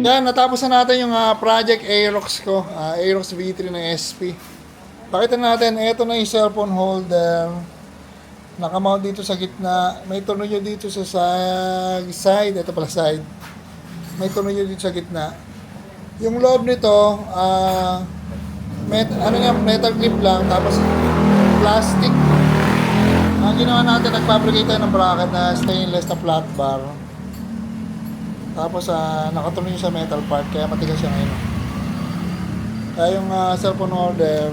Yan, natapos na natin yung project Aerox ko. Aerox V3 ng SP. Pakita natin, ito na yung cellphone holder. Nakamount dito sa gitna. May tornilyo dito sa side. Ito pala side. May tornilyo dito sa gitna. Yung loob nito, metal clip lang. Tapos plastic. Ang ginawa natin, nagfabricate tayo ng bracket na stainless na flat bar. Tapos nakatuloy sa metal part, kaya matigas siya ngayon. Kaya yung cellphone holder,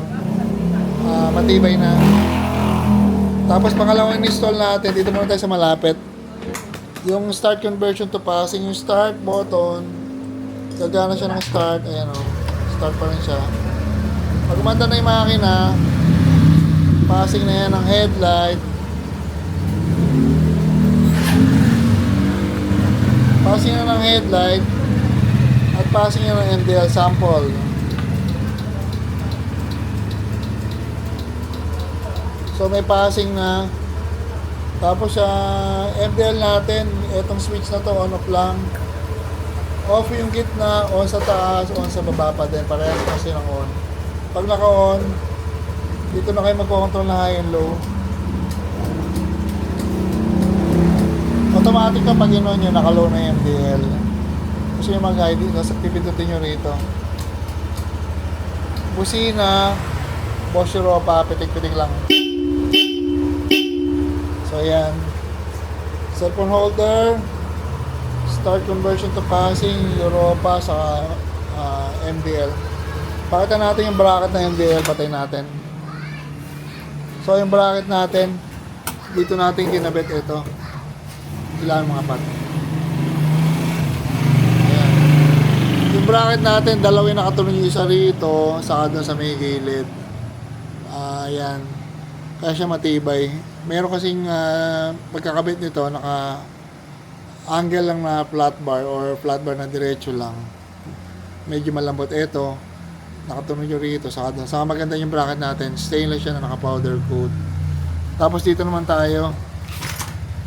matibay na. Tapos pangalawang install natin, dito muna tayo sa malapit. Yung start conversion to passing, yung start button, gagana siya ng start, ayan o, start pa rin siya. Pag umanda na yung makina, passing na yan ng headlight. Passing na ng headlight at passing na ng MDL sample. So may passing na. Tapos MDL natin, itong switch na to on off lang. Off yung gitna, on sa taas, on sa baba pa din. Parehas kasi ng on. Pag naka-on, dito na kayo magkocontrol na high and low. Automatic na pag in-on nyo, naka-low na yung MDL. Gusto nyo mag-ID, pipindutin nyo rito. Busina, Bosch Europa, pitik-pitik lang. So ayan. Cellphone holder, start conversion to passing, Europa sa MDL. Pakita natin yung bracket ng MDL, patay natin. So yung bracket natin, dito natin kinabit ito. Ilan mga pat. Ayan. Yung bracket natin, dalawin nakatuloy yung isa rito, saka doon sa may gilid. Ayan. Kaya siya matibay. Meron kasing pagkakabit nito, naka-angle lang na flat bar or flat bar na diretso lang. Medyo malambot ito. Nakatuloy yung rito, saka doon. Saka maganda yung bracket natin. Stainless siya na naka-powder coat. Tapos dito naman tayo.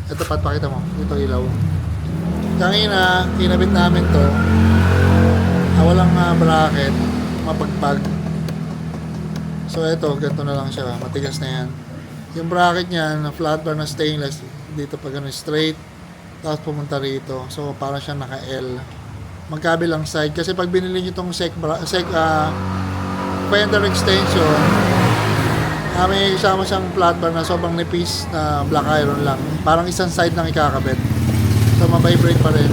Ito pakita mo, ito ilaw. Kanina, kinabit namin to. Walang bracket, mapagpag. So ito, ganito na lang siya, matigas na yan. Yung bracket niya, na flat bar na stainless, dito pa ganun straight, tapos pumunta rito. So parang siya naka-L. Magkabilang side, kasi pag binili nyo itong fender extension, may isama siyang flat bar na sobrang nipis na black iron lang. Parang isang side lang ikakabit. So mabibrate pa rin.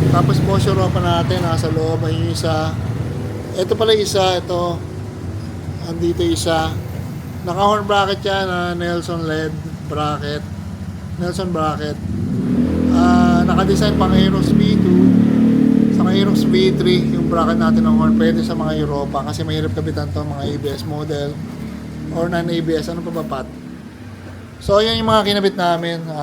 Tapos Bosch Europa natin nasa loob ay yung isa. Ito pala isa, ito. Andito isa. Naka-horn bracket yan na Nelson LED bracket. Nelson bracket. Naka-design pang Aerox V2. Sa Aerox V3 yung bracket natin ng horn pwede sa mga Europa kasi mahirap kabitan to mga ABS model or non-ABS, ano pa ba pat? So, yan yung mga kinabit namin.